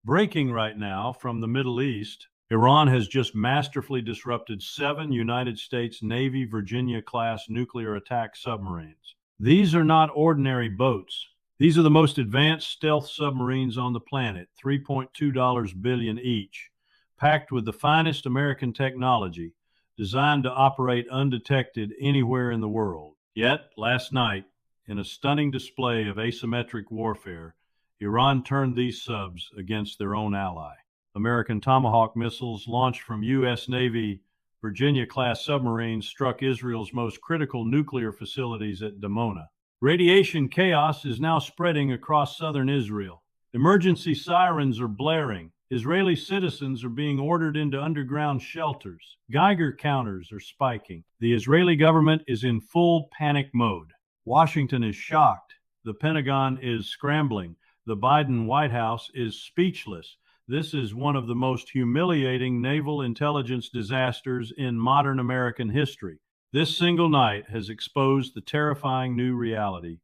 Breaking right now from the Middle East, Iran has just masterfully disrupted 7 United States Navy Virginia-class nuclear attack submarines. These are not ordinary boats. These are the most advanced stealth submarines on the planet, $3.2 billion each, packed with the finest American technology, designed to operate undetected anywhere in the world. Yet, last night, in a stunning display of asymmetric warfare, Iran turned these subs against their own ally. American Tomahawk missiles launched from U.S. Navy Virginia-class submarines struck Israel's most critical nuclear facilities at Dimona. Radiation chaos is now spreading across southern Israel. Emergency sirens are blaring. Israeli citizens are being ordered into underground shelters. Geiger counters are spiking. The Israeli government is in full panic mode. Washington is shocked. The Pentagon is scrambling. The Biden White House is speechless. This is one of the most humiliating naval intelligence disasters in modern American history. This single night has exposed the terrifying new reality.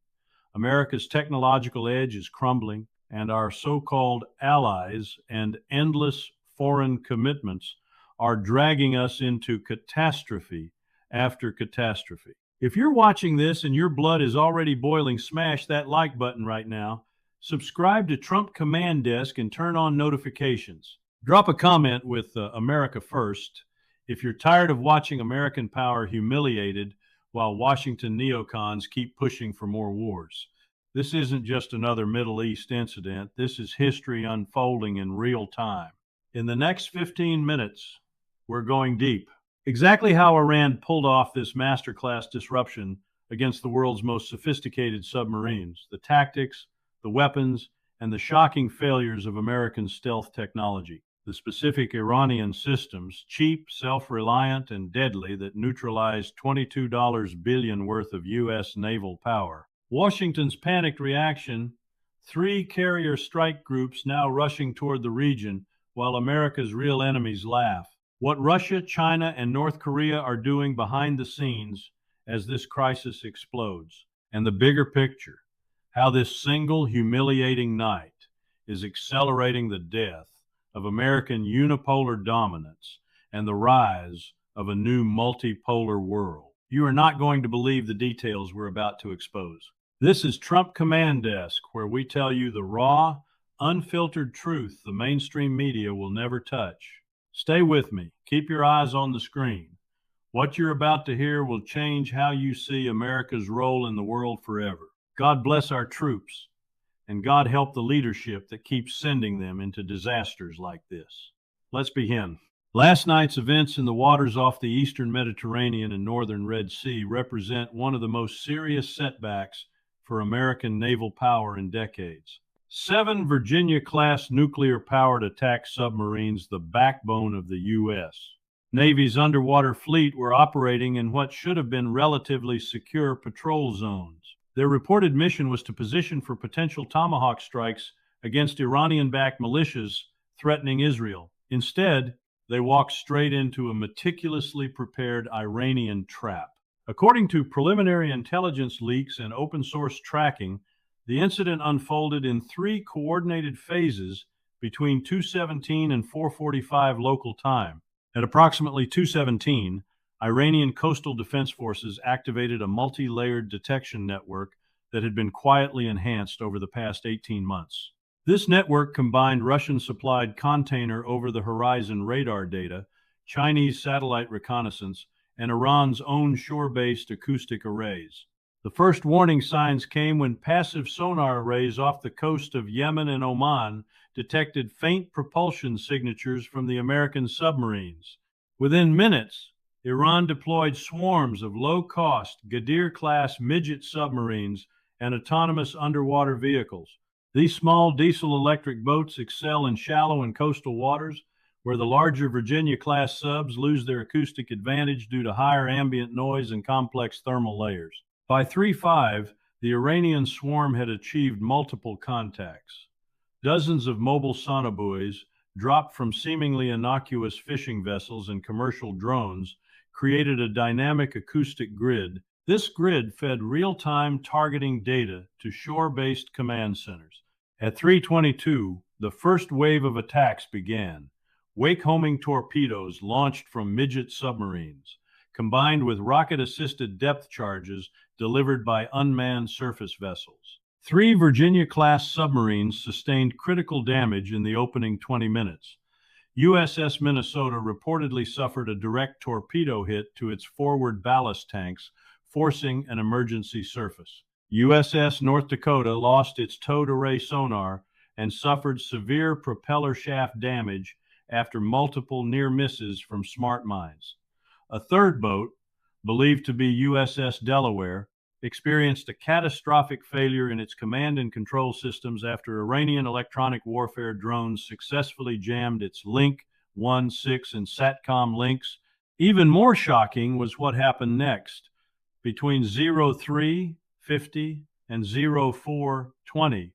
America's technological edge is crumbling, and our so-called allies and endless foreign commitments are dragging us into catastrophe after catastrophe. If you're watching this and your blood is already boiling, smash that like button right now. Subscribe to Trump Command Desk and turn on notifications. Drop a comment with America First if you're tired of watching American power humiliated while Washington neocons keep pushing for more wars. This isn't just another Middle East incident. This is history unfolding in real time. In the next 15 minutes, we're going deep. Exactly how Iran pulled off this masterclass disruption against the world's most sophisticated submarines, the tactics, the weapons, and the shocking failures of American stealth technology. The specific Iranian systems, cheap, self-reliant, and deadly, that neutralized $22 billion worth of U.S. naval power. Washington's panicked reaction, 3 carrier strike groups now rushing toward the region while America's real enemies laugh. What Russia, China, and North Korea are doing behind the scenes as this crisis explodes. And the bigger picture, how this single humiliating night is accelerating the death of American unipolar dominance and the rise of a new multipolar world. You are not going to believe the details we're about to expose. This is Trump Command Desk, where we tell you the raw, unfiltered truth the mainstream media will never touch. Stay with me. Keep your eyes on the screen. What you're about to hear will change how you see America's role in the world forever. God bless our troops, and God help the leadership that keeps sending them into disasters like this. Let's begin. Last night's events in the waters off the eastern Mediterranean and northern Red Sea represent one of the most serious setbacks for American naval power in decades. 7 Virginia-class nuclear-powered attack submarines, the backbone of the U.S. Navy's underwater fleet, were operating in what should have been relatively secure patrol zones. Their reported mission was to position for potential Tomahawk strikes against Iranian-backed militias threatening Israel. Instead, they walked straight into a meticulously prepared Iranian trap. According to preliminary intelligence leaks and open-source tracking, the incident unfolded in 3 coordinated phases between 2:17 and 4:45 local time. At approximately 2:17, Iranian coastal defense forces activated a multi-layered detection network that had been quietly enhanced over the past 18 months. This network combined Russian-supplied container over-the-horizon radar data, Chinese satellite reconnaissance, and Iran's own shore-based acoustic arrays. The first warning signs came when passive sonar arrays off the coast of Yemen and Oman detected faint propulsion signatures from the American submarines. Within minutes, Iran deployed swarms of low-cost Ghadir-class midget submarines and autonomous underwater vehicles. These small diesel-electric boats excel in shallow and coastal waters, where the larger Virginia-class subs lose their acoustic advantage due to higher ambient noise and complex thermal layers. By 3:05, the Iranian swarm had achieved multiple contacts. Dozens of mobile sonobuoys, dropped from seemingly innocuous fishing vessels and commercial drones, created a dynamic acoustic grid. This grid fed real-time targeting data to shore-based command centers. At 3:22, The first wave of attacks began. Wake-homing torpedoes launched from midget submarines, combined with rocket-assisted depth charges delivered by unmanned surface vessels. 3 Virginia-class submarines sustained critical damage in the opening 20 minutes. USS Minnesota reportedly suffered a direct torpedo hit to its forward ballast tanks, forcing an emergency surface. USS North Dakota lost its towed array sonar and suffered severe propeller shaft damage after multiple near misses from smart mines. A third boat, believed to be USS Delaware, experienced a catastrophic failure in its command and control systems after Iranian electronic warfare drones successfully jammed its Link 1, 6, and SATCOM links. Even more shocking was what happened next. Between 03:50 and 04:20,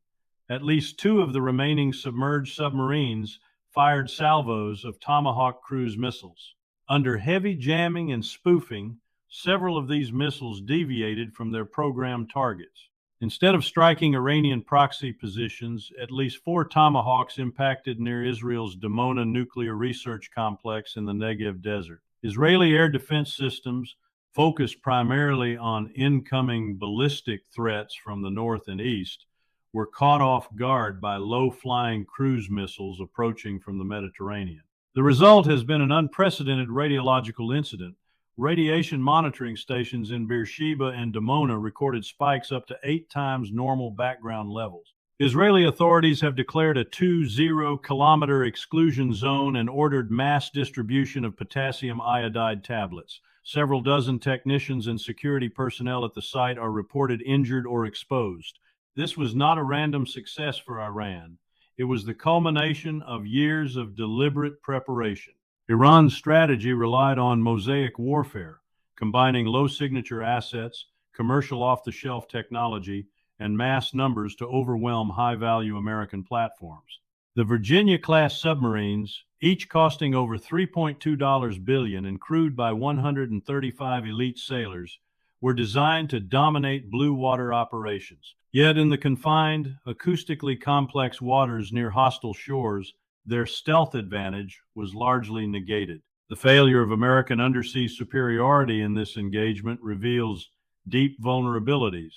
at least 2 of the remaining submerged submarines fired salvos of Tomahawk cruise missiles. Under heavy jamming and spoofing, several of these missiles deviated from their programmed targets. Instead of striking Iranian proxy positions, at least 4 Tomahawks impacted near Israel's Dimona nuclear research complex in the Negev desert. Israeli air defense systems, focused primarily on incoming ballistic threats from the north and east, were caught off guard by low-flying cruise missiles approaching from the Mediterranean. The result has been an unprecedented radiological incident. Radiation monitoring stations in Beersheba and Dimona recorded spikes up to 8 times normal background levels. Israeli authorities have declared a 20-kilometer exclusion zone and ordered mass distribution of potassium iodide tablets. Several dozen technicians and security personnel at the site are reported injured or exposed. This was not a random success for Iran. It was the culmination of years of deliberate preparation. Iran's strategy relied on mosaic warfare, combining low-signature assets, commercial off-the-shelf technology, and mass numbers to overwhelm high-value American platforms. The Virginia-class submarines, each costing over $3.2 billion and crewed by 135 elite sailors, were designed to dominate blue water operations. Yet in the confined, acoustically complex waters near hostile shores, their stealth advantage was largely negated. The failure of American undersea superiority in this engagement reveals deep vulnerabilities,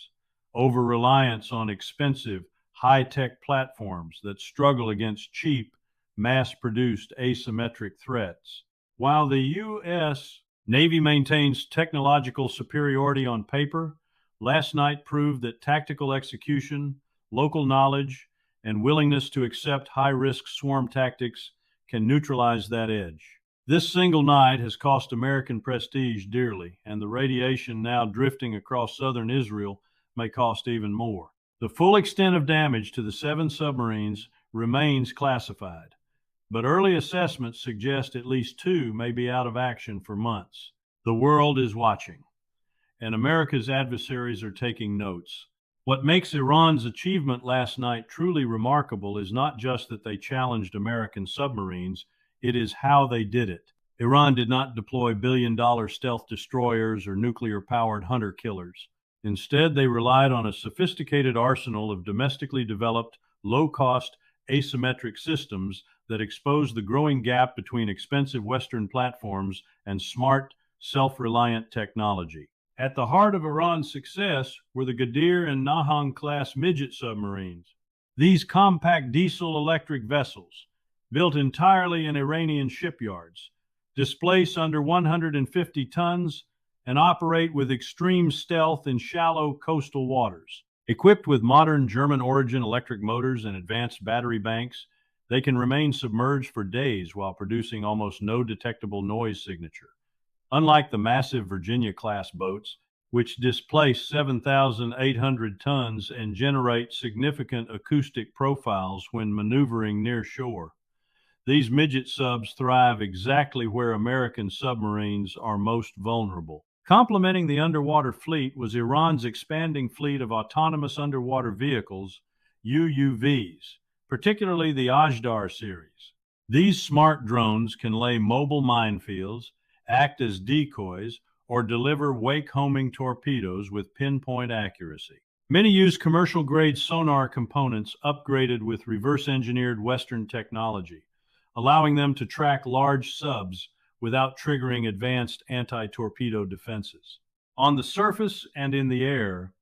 over-reliance on expensive, high-tech platforms that struggle against cheap, mass-produced asymmetric threats. While the U.S. Navy maintains technological superiority on paper, last night proved that tactical execution, local knowledge, and willingness to accept high-risk swarm tactics can neutralize that edge. This single night has cost American prestige dearly, and the radiation now drifting across southern Israel may cost even more. The full extent of damage to the 7 submarines remains classified, but early assessments suggest at least 2 may be out of action for months. The world is watching, and America's adversaries are taking notes. What makes Iran's achievement last night truly remarkable is not just that they challenged American submarines, it is how they did it. Iran did not deploy billion-dollar stealth destroyers or nuclear-powered hunter-killers. Instead, they relied on a sophisticated arsenal of domestically developed, low-cost, asymmetric systems that exposed the growing gap between expensive Western platforms and smart, self-reliant technology. At the heart of Iran's success were the Ghadir and Nahang-class midget submarines. These compact diesel-electric vessels, built entirely in Iranian shipyards, displace under 150 tons and operate with extreme stealth in shallow coastal waters. Equipped with modern German-origin electric motors and advanced battery banks, they can remain submerged for days while producing almost no detectable noise signature. Unlike the massive Virginia-class boats, which displace 7,800 tons and generate significant acoustic profiles when maneuvering near shore, these midget subs thrive exactly where American submarines are most vulnerable. Complementing the underwater fleet was Iran's expanding fleet of autonomous underwater vehicles, UUVs, particularly the Ajdar series. These smart drones can lay mobile minefields, act as decoys, or deliver wake-homing torpedoes with pinpoint accuracy. Many use commercial-grade sonar components upgraded with reverse-engineered Western technology, allowing them to track large subs without triggering advanced anti-torpedo defenses. On the surface and in the air,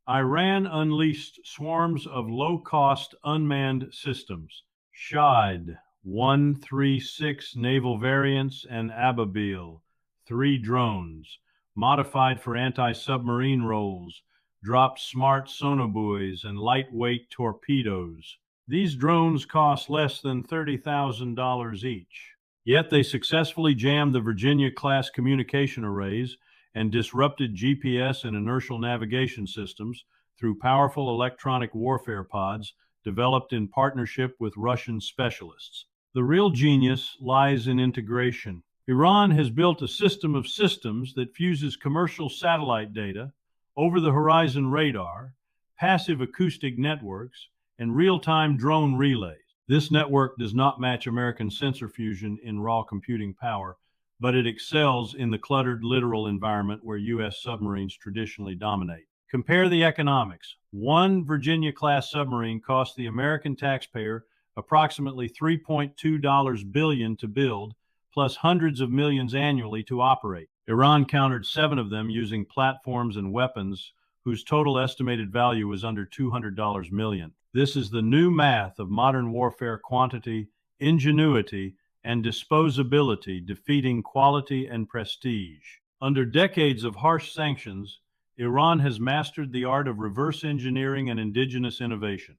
Iran unleashed swarms of low-cost unmanned systems, Shahid 136 naval variants and Ababil 3 drones, modified for anti-submarine roles, dropped smart sonobuoys and lightweight torpedoes. These drones cost less than $30,000 each. Yet they successfully jammed the Virginia-class communication arrays and disrupted GPS and inertial navigation systems through powerful electronic warfare pods developed in partnership with Russian specialists. The real genius lies in integration. Iran has built a system of systems that fuses commercial satellite data, over-the-horizon radar, passive acoustic networks, and real-time drone relays. This network does not match American sensor fusion in raw computing power, but it excels in the cluttered littoral environment where U.S. submarines traditionally dominate. Compare the economics. One Virginia-class submarine cost the American taxpayer approximately $3.2 billion to build, plus hundreds of millions annually to operate. Iran countered 7 of them using platforms and weapons whose total estimated value was under $200 million. This is the new math of modern warfare: quantity, ingenuity, and disposability defeating quality and prestige. Under decades of harsh sanctions, Iran has mastered the art of reverse engineering and indigenous innovation.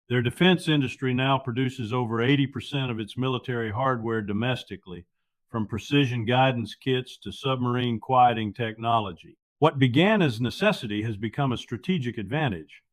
Their defense industry now produces over 80% of its military hardware domestically, from precision guidance kits to submarine quieting technology. What began as necessity has become a strategic advantage,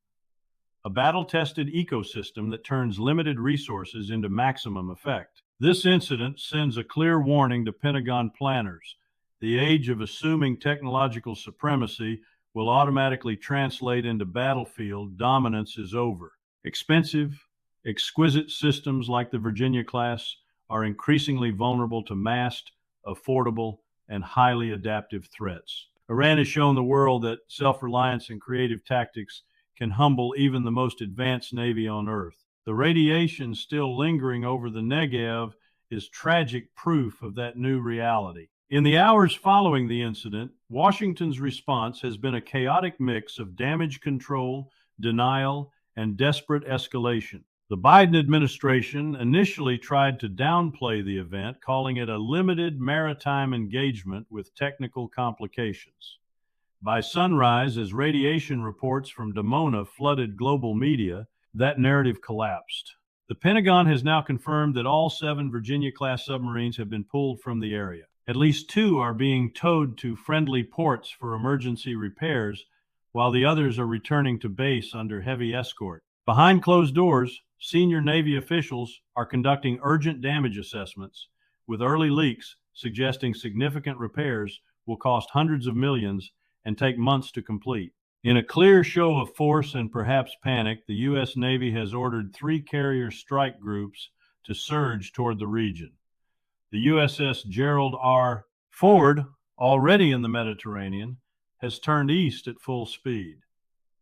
a battle-tested ecosystem that turns limited resources into maximum effect. This incident sends a clear warning to Pentagon planners. The age of assuming technological supremacy will automatically translate into battlefield dominance is over. Expensive, exquisite systems like the Virginia class are increasingly vulnerable to massed, affordable, and highly adaptive threats. Iran has shown the world that self-reliance and creative tactics can humble even the most advanced navy on Earth. The radiation still lingering over the Negev is tragic proof of that new reality. In the hours following the incident, Washington's response has been a chaotic mix of damage control, denial, and desperate escalation. The Biden administration initially tried to downplay the event, calling it a limited maritime engagement with technical complications. By sunrise, as radiation reports from Dimona flooded global media, that narrative collapsed. The Pentagon has now confirmed that all 7 Virginia-class submarines have been pulled from the area. At least 2 are being towed to friendly ports for emergency repairs, while the others are returning to base under heavy escort. Behind closed doors, senior Navy officials are conducting urgent damage assessments, with early leaks suggesting significant repairs will cost hundreds of millions and take months to complete. In a clear show of force and perhaps panic, the U.S. Navy has ordered 3 carrier strike groups to surge toward the region. The USS Gerald R. Ford, already in the Mediterranean, has turned east at full speed.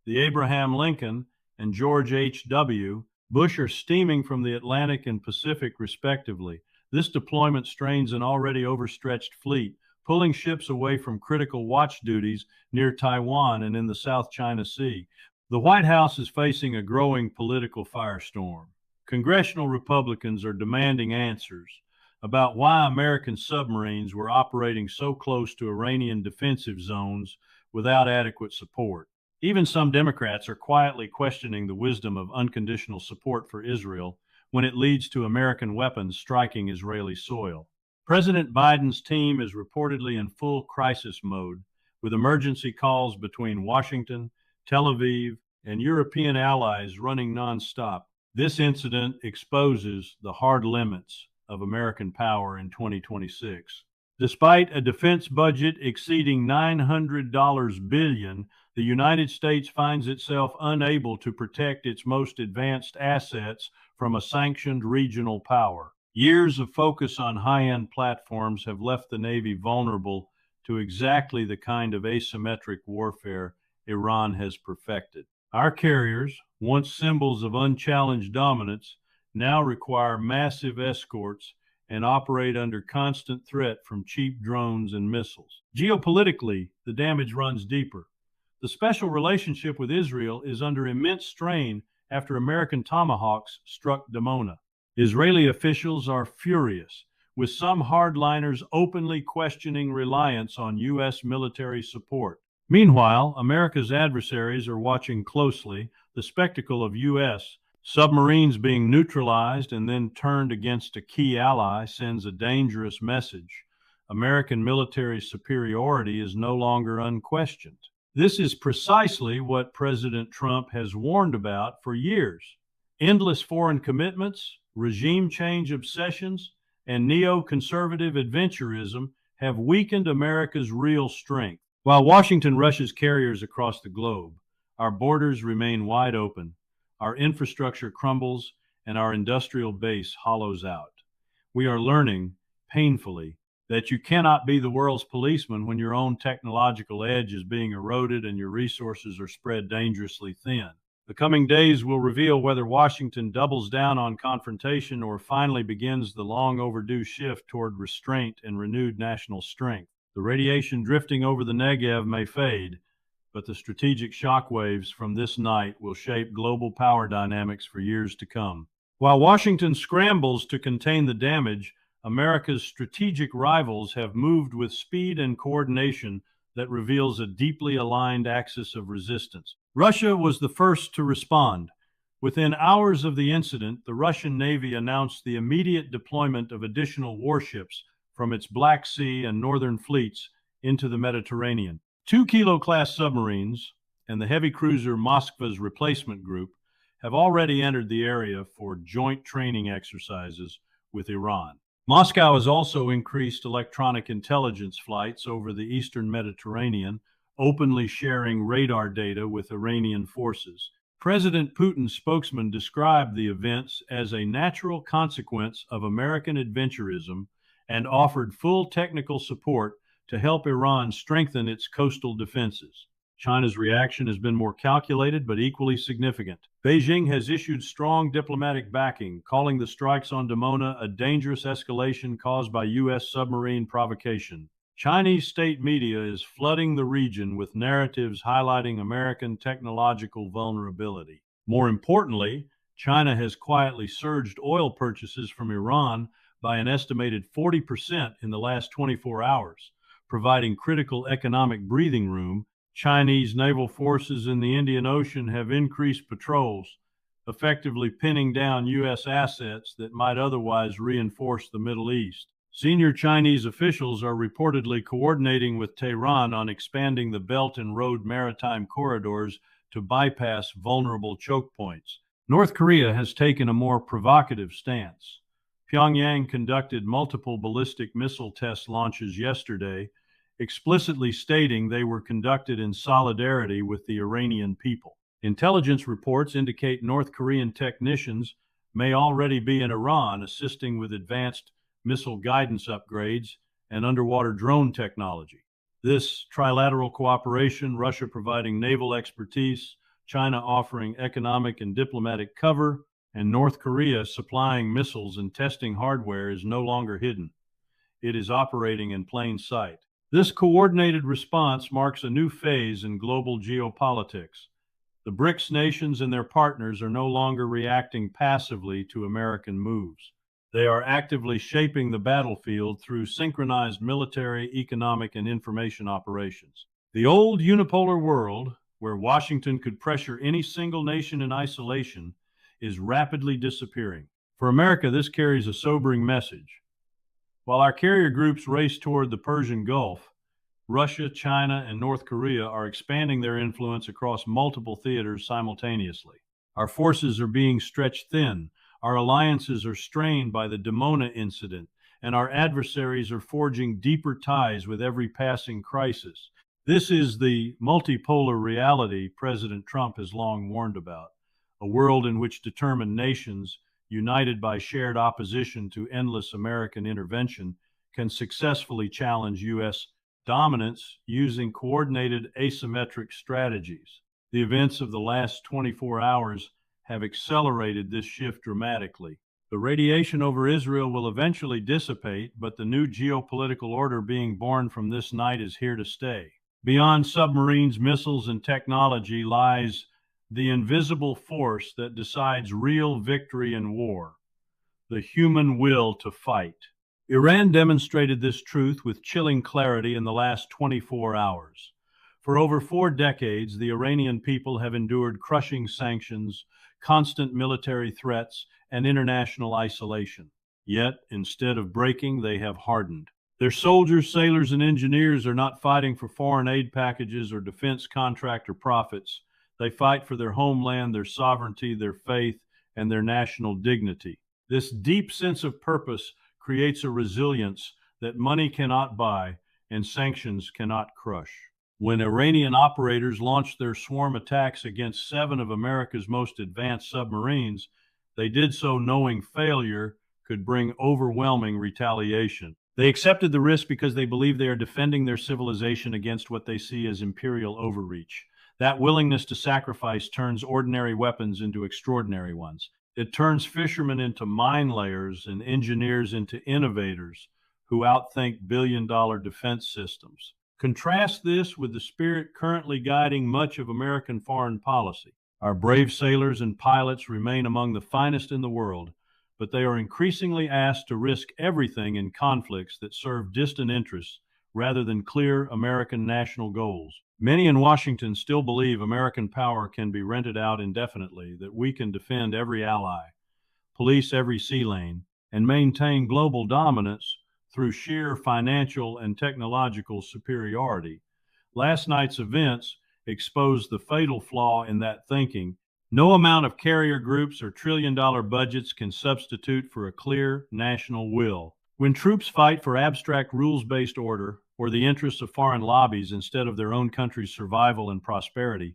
The Abraham Lincoln and George H.W. Bush are steaming from the Atlantic and Pacific, respectively. This deployment strains an already overstretched fleet, pulling ships away from critical watch duties near Taiwan and in the South China Sea. The White House is facing a growing political firestorm. Congressional Republicans are demanding answers about why American submarines were operating so close to Iranian defensive zones without adequate support. Even some Democrats are quietly questioning the wisdom of unconditional support for Israel when it leads to American weapons striking Israeli soil. President Biden's team is reportedly in full crisis mode, with emergency calls between Washington, Tel Aviv, and European allies running nonstop. This incident exposes the hard limits of American power in 2026. Despite a defense budget exceeding $900 billion, the United States finds itself unable to protect its most advanced assets from a sanctioned regional power. Years of focus on high-end platforms have left the Navy vulnerable to exactly the kind of asymmetric warfare Iran has perfected. Our carriers, once symbols of unchallenged dominance, now require massive escorts and operate under constant threat from cheap drones and missiles. Geopolitically, the damage runs deeper. The special relationship with Israel is under immense strain after American tomahawks struck Dimona. Israeli officials are furious, with some hardliners openly questioning reliance on U.S. military support. Meanwhile, America's adversaries are watching closely. The spectacle of U.S. submarines being neutralized and then turned against a key ally sends a dangerous message. American military superiority is no longer unquestioned. This is precisely what President Trump has warned about for years. Endless foreign commitments, regime change obsessions, and neoconservative adventurism have weakened America's real strength. While Washington rushes carriers across the globe, our borders remain wide open, our infrastructure crumbles, and our industrial base hollows out. We are learning, painfully, that you cannot be the world's policeman when your own technological edge is being eroded and your resources are spread dangerously thin. The coming days will reveal whether Washington doubles down on confrontation or finally begins the long overdue shift toward restraint and renewed national strength. The radiation drifting over the Negev may fade, but the strategic shockwaves from this night will shape global power dynamics for years to come. While Washington scrambles to contain the damage, America's strategic rivals have moved with speed and coordination that reveals a deeply aligned axis of resistance. Russia was the first to respond. Within hours of the incident, the Russian Navy announced the immediate deployment of additional warships from its Black Sea and Northern fleets into the Mediterranean. 2 Kilo-class submarines and the heavy cruiser Moskva's replacement group have already entered the area for joint training exercises with Iran. Moscow has also increased electronic intelligence flights over the eastern Mediterranean, openly sharing radar data with Iranian forces. President Putin's spokesman described the events as a natural consequence of American adventurism and offered full technical support to help Iran strengthen its coastal defenses. China's reaction has been more calculated but equally significant. Beijing has issued strong diplomatic backing, calling the strikes on Dimona a dangerous escalation caused by U.S. submarine provocation. Chinese state media is flooding the region with narratives highlighting American technological vulnerability. More importantly, China has quietly surged oil purchases from Iran by an estimated 40% in the last 24 hours, providing critical economic breathing room. Chinese naval forces in the Indian Ocean have increased patrols, effectively pinning down U.S. assets that might otherwise reinforce the Middle East. Senior Chinese officials are reportedly coordinating with Tehran on expanding the Belt and Road maritime corridors to bypass vulnerable choke points. North Korea has taken a more provocative stance. Pyongyang conducted multiple ballistic missile test launches yesterday, explicitly stating they were conducted in solidarity with the Iranian people. Intelligence reports indicate North Korean technicians may already be in Iran assisting with advanced missile guidance upgrades and underwater drone technology. This trilateral cooperation, Russia providing naval expertise, China offering economic and diplomatic cover, and North Korea supplying missiles and testing hardware, is no longer hidden. It is operating in plain sight. This coordinated response marks a new phase in global geopolitics. The BRICS nations and their partners are no longer reacting passively to American moves. They are actively shaping the battlefield through synchronized military, economic, and information operations. The old unipolar world, where Washington could pressure any single nation in isolation, is rapidly disappearing. For America, this carries a sobering message. While our carrier groups race toward the Persian Gulf, Russia, China, and North Korea are expanding their influence across multiple theaters simultaneously. Our forces are being stretched thin, our alliances are strained by the Dimona incident, and our adversaries are forging deeper ties with every passing crisis. This is the multipolar reality President Trump has long warned about, a world in which determined nations, united by shared opposition to endless American intervention, can successfully challenge U.S. dominance using coordinated asymmetric strategies. The events of the last 24 hours have accelerated this shift dramatically. The radiation over Israel will eventually dissipate, but the new geopolitical order being born from this night is here to stay. Beyond submarines, missiles, and technology lies the invisible force that decides real victory in war: the human will to fight. Iran demonstrated this truth with chilling clarity in the last 24 hours. For over 4 decades, the Iranian people have endured crushing sanctions, constant military threats, and international isolation. Yet, instead of breaking, they have hardened. Their soldiers, sailors, and engineers are not fighting for foreign aid packages or defense contractor profits. They fight for their homeland, their sovereignty, their faith, and their national dignity. This deep sense of purpose creates a resilience that money cannot buy and sanctions cannot crush. When Iranian operators launched their swarm attacks against 7 of America's most advanced submarines, they did so knowing failure could bring overwhelming retaliation. They accepted the risk because they believe they are defending their civilization against what they see as imperial overreach. That willingness to sacrifice turns ordinary weapons into extraordinary ones. It turns fishermen into mine layers and engineers into innovators who outthink billion-dollar defense systems. Contrast this with the spirit currently guiding much of American foreign policy. Our brave sailors and pilots remain among the finest in the world, but they are increasingly asked to risk everything in conflicts that serve distant interests rather than clear American national goals. Many in Washington still believe American power can be rented out indefinitely, that we can defend every ally, police every sea lane, and maintain global dominance through sheer financial and technological superiority. Last night's events exposed the fatal flaw in that thinking. No amount of carrier groups or trillion-dollar budgets can substitute for a clear national will. When troops fight for abstract rules-based order or the interests of foreign lobbies instead of their own country's survival and prosperity,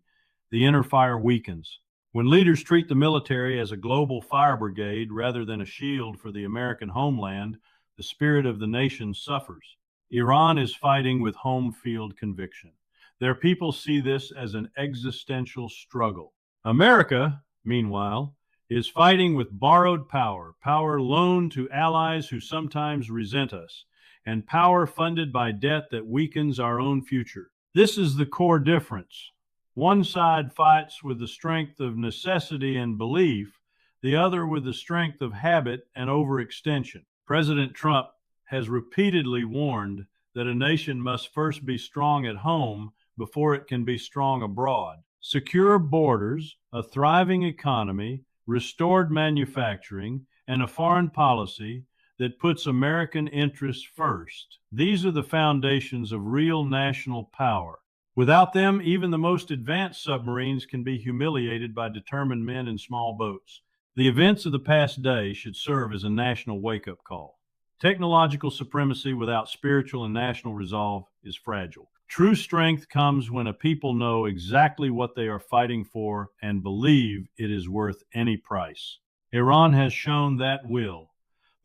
the inner fire weakens. When leaders treat the military as a global fire brigade rather than a shield for the American homeland, the spirit of the nation suffers. Iran is fighting with home field conviction. Their people see this as an existential struggle. America, meanwhile, is fighting with borrowed power, power loaned to allies who sometimes resent us, and power funded by debt that weakens our own future. This is the core difference. One side fights with the strength of necessity and belief, the other with the strength of habit and overextension. President Trump has repeatedly warned that a nation must first be strong at home before it can be strong abroad. Secure borders, a thriving economy, restored manufacturing, and a foreign policy that puts American interests first. These are the foundations of real national power. Without them, even the most advanced submarines can be humiliated by determined men in small boats. The events of the past day should serve as a national wake-up call. Technological supremacy without spiritual and national resolve is fragile. True strength comes when a people know exactly what they are fighting for and believe it is worth any price. Iran has shown that will.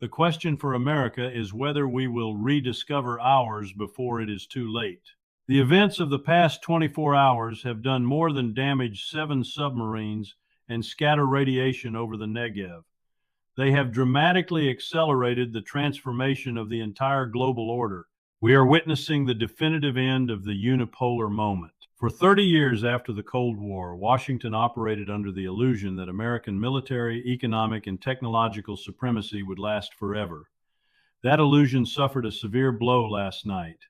The question for America is whether we will rediscover ours before it is too late. The events of the past 24 hours have done more than damage 7 submarines and scatter radiation over the Negev. They have dramatically accelerated the transformation of the entire global order. We are witnessing the definitive end of the unipolar moment. For 30 years after the Cold War, Washington operated under the illusion that American military, economic, and technological supremacy would last forever. That illusion suffered a severe blow last night.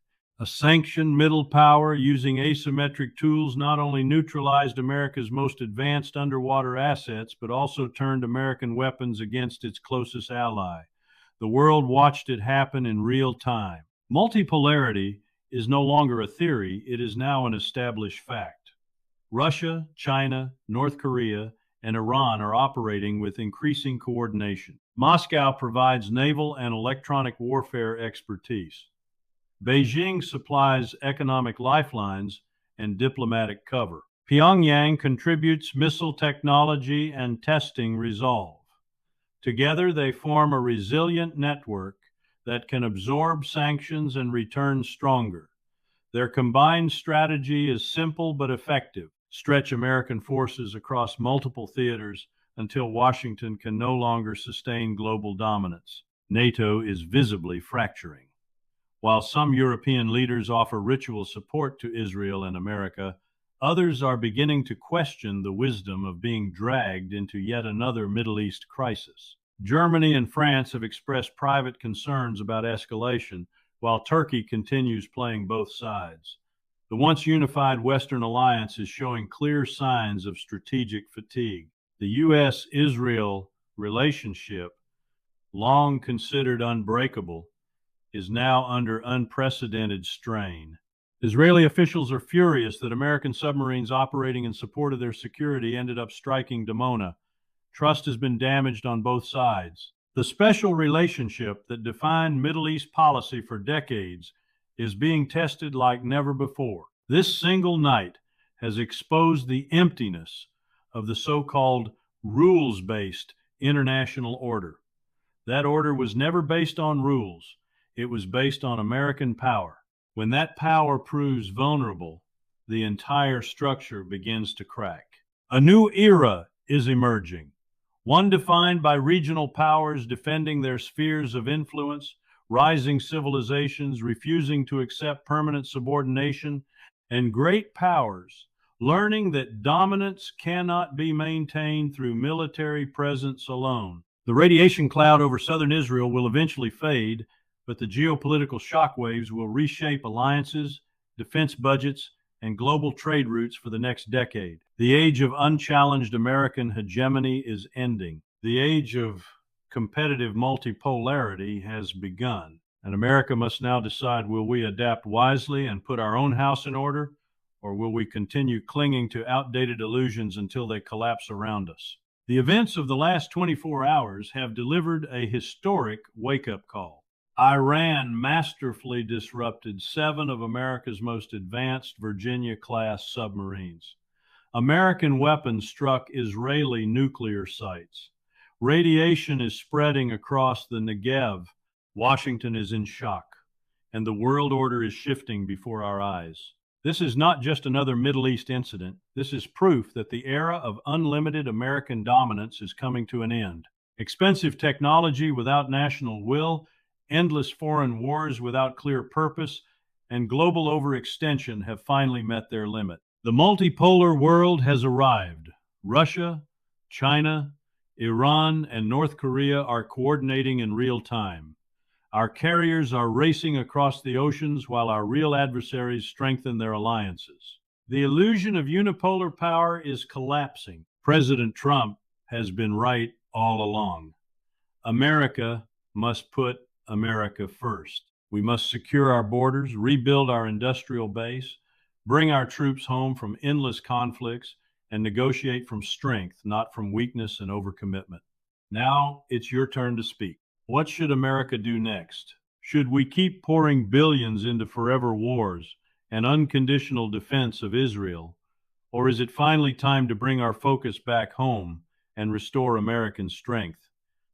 A sanctioned middle power using asymmetric tools not only neutralized America's most advanced underwater assets, but also turned American weapons against its closest ally. The world watched it happen in real time. Multipolarity is no longer a theory, it is now an established fact. Russia, China, North Korea, and Iran are operating with increasing coordination. Moscow provides naval and electronic warfare expertise. Beijing supplies economic lifelines and diplomatic cover. Pyongyang contributes missile technology and testing resolve. Together, they form a resilient network that can absorb sanctions and return stronger. Their combined strategy is simple but effective: stretch American forces across multiple theaters until Washington can no longer sustain global dominance. NATO is visibly fracturing. While some European leaders offer ritual support to Israel and America, others are beginning to question the wisdom of being dragged into yet another Middle East crisis. Germany and France have expressed private concerns about escalation, while Turkey continues playing both sides. The once unified Western alliance is showing clear signs of strategic fatigue. The U.S.-Israel relationship, long considered unbreakable, is now under unprecedented strain. Israeli officials are furious that American submarines operating in support of their security ended up striking Dimona. Trust has been damaged on both sides. The special relationship that defined Middle East policy for decades is being tested like never before. This single night has exposed the emptiness of the so-called rules-based international order. That order was never based on rules. It was based on American power. When that power proves vulnerable, the entire structure begins to crack. A new era is emerging, one defined by regional powers defending their spheres of influence, rising civilizations refusing to accept permanent subordination, and great powers learning that dominance cannot be maintained through military presence alone. The radiation cloud over southern Israel will eventually fade, but the geopolitical shockwaves will reshape alliances, defense budgets, and global trade routes for the next decade. The age of unchallenged American hegemony is ending. The age of competitive multipolarity has begun, and America must now decide, will we adapt wisely and put our own house in order, or will we continue clinging to outdated illusions until they collapse around us? The events of the last 24 hours have delivered a historic wake-up call. Iran masterfully disrupted 7 of America's most advanced Virginia-class submarines. American weapons struck Israeli nuclear sites. Radiation is spreading across the Negev. Washington is in shock, and the world order is shifting before our eyes. This is not just another Middle East incident. This is proof that the era of unlimited American dominance is coming to an end. Expensive technology without national will, endless foreign wars without clear purpose, and global overextension have finally met their limit. The multipolar world has arrived. Russia, China, Iran, and North Korea are coordinating in real time. Our carriers are racing across the oceans while our real adversaries strengthen their alliances. The illusion of unipolar power is collapsing. President Trump has been right all along. America must put America first. We must secure our borders, rebuild our industrial base, bring our troops home from endless conflicts, and negotiate from strength, not from weakness and overcommitment. Now it's your turn to speak. What should America do next? Should we keep pouring billions into forever wars and unconditional defense of Israel? Or is it finally time to bring our focus back home and restore American strength?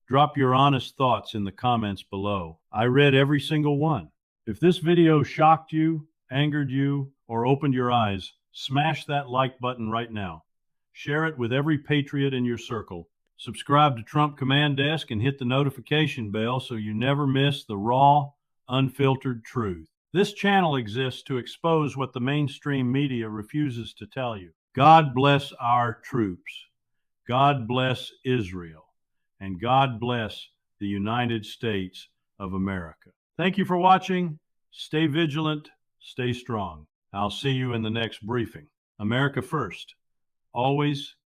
Drop your honest thoughts in the comments below. I read every single one. If this video shocked you, angered you, or opened your eyes, smash that like button right now. Share it with every patriot in your circle. Subscribe to Trump Command Desk and hit the notification bell so you never miss the raw, unfiltered truth. This channel exists to expose what the mainstream media refuses to tell you. God bless our troops. God bless Israel. And God bless the United States of America. Thank you for watching. Stay vigilant. Stay strong. I'll see you in the next briefing. America first. Always